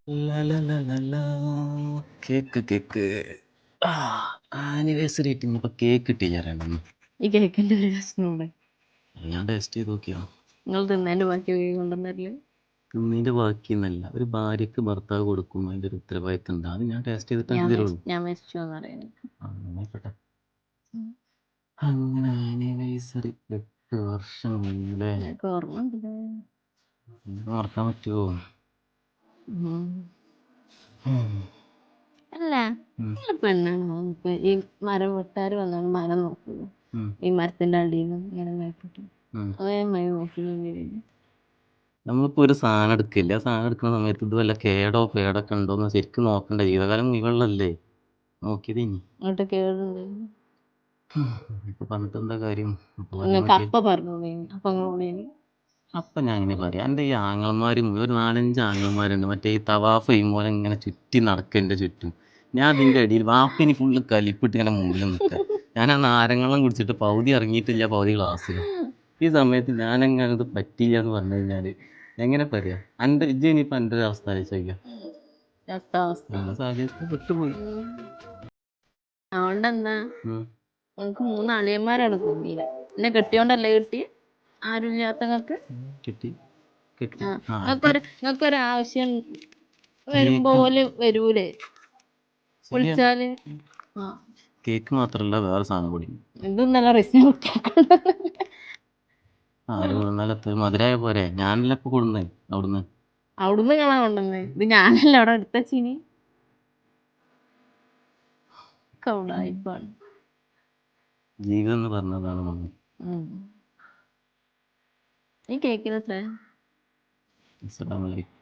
ലലലലലാ. Cake cake anniversary ആയിട്ട് ഇന്നിപ്പോ cake കിട്ടിയ രണ്ടെണ്ണം. ഈ കേക്കിന്റെ ഒരു പ്രശ്നമുണ്ട്. ഞാൻ ടേസ്റ്റ് ചെയ്ത് നോക്കിയോ? നിങ്ങൾ തിന്നതിന്റെ ബാക്കി കൊണ്ടുവന്നല്ലേ? നിന്റെ ബാക്കിന്നല്ല, ഒരു ഭാര്യക്ക് ഭർത്താവ് കൊടുക്കുമ്പോൾ അതിന്റെ ഒരു ഉത്തരവാദിത്തം ഉണ്ട്. അത് ഞാൻ ടേസ്റ്റ് ചെയ്തിട്ട് ഞാൻ തരുള്ളൂ. ഞാൻ മരിച്ചു എന്നറിയാം. ആയിക്കോട്ടെ. അങ്ങനെ ആനിവേഴ്സറി 8 വർഷം മുന്നേ എനിക്ക് ഓർമ്മ ഉണ്ടല്ലേ? മറക്കാൻ പറ്റുമോ? അല്ല, പെണ്ണാണോ ഇപ്പൊ ഈ മരം വെട്ടാറ് വന്നാണ് മരം നോക്കുക. ഈ മരത്തിന്റെ അടിയിൽ നിന്ന് ഇങ്ങനെ മേപ്പിട്ടു അതേമാതിരി നോക്കി. നമ്മളിപ്പോൾ ഒരു സാധനം എടുക്കില്ല, ആ സാധനം എടുക്കുന്ന സമയത്ത് ഇത് വല്ല കേടോ പേടൊക്കെ ഉണ്ടോന്ന് ശരിക്കും നോക്കണ്ട. ജീവിതകാലം മുഴുവനുള്ളല്ലേ, നോക്കിയത് ഇനി അങ്ങോട്ട് കേടുണ്ട്. ഇപ്പൊ പറഞ്ഞിട്ട് എന്താ കാര്യം? നിങ്ങൾക്ക് അപ്പ പറഞ്ഞു അപ്പൊ അപ്പം ഞാൻ ഇങ്ങനെ പറയാം, എൻ്റെ ഈ ആങ്ങളമാരും ഒരു 4-5 ആങ്ങളമാരുണ്ട്, മറ്റേ ഈ തവാഫ് ചെയ്യുമ്പോൾ ഇങ്ങനെ ചുറ്റി നടക്കുക എൻ്റെ ചുറ്റും. ഞാൻ അതിൻ്റെ ഇടയിൽ വാപ്പിനി ഫുള്ള് കലിപ്പിട്ട് ഇങ്ങനെ മുമ്പിൽ നിൽക്കുക. ഞാൻ ആ നാരങ്ങളും കുടിച്ചിട്ട് പകുതി ഇറങ്ങിയിട്ടില്ല, പകുതി ക്ലാസ്സിൽ. ഈ സമയത്ത് ഞാനെങ്ങനെ ഇത് പറ്റില്ല എന്ന് പറഞ്ഞു കഴിഞ്ഞാൽ എങ്ങനെ പറയാം? എൻ്റെ ഇജ്ജ് ഇനിയിപ്പോൾ എൻ്റെ ഒരു അവസ്ഥ ആലോചിക്കാം. സാഹചര്യത്തിൽ പെട്ടുപോയി. അതുകൊണ്ടെന്താ നമുക്ക് 3 അളിയന്മാരാണ് തോന്നിയില്ല. എന്നെ കെട്ടിയോണ്ടല്ലേ കിട്ടി? ആരും ഇല്ലാത്തങ്ങൾക്ക് കിട്ടി കിട്ടി. നിങ്ങൾക്കൊരാവശ്യം വരുമ്പോലെ വരൂലേ വിളിച്ചാല്? കേക്ക് മാത്രല്ല, വേറെ സാധനം കൂടി. ഇതൊന്നല്ല റിസ്ക്. ആര് കൊണ്ടുവന്നാലും മധുരമായ പോരെ? ഞാനല്ല ഇപ്പൊ കൊടുന്നേ അവിടുന്ന്. അവിടുന്ന് കാണാൻ കൊണ്ടുവന്നേ, ഇത് ഞാനല്ല അവിടെ എടുത്തച്ചിനി. കൗടായിപ്പാണ് ജീവിതം എന്ന് പറഞ്ഞതാണ് മമ്മി. ഈ കേക്കിന് എത്ര? അസ്സലാമു അലൈക്കും.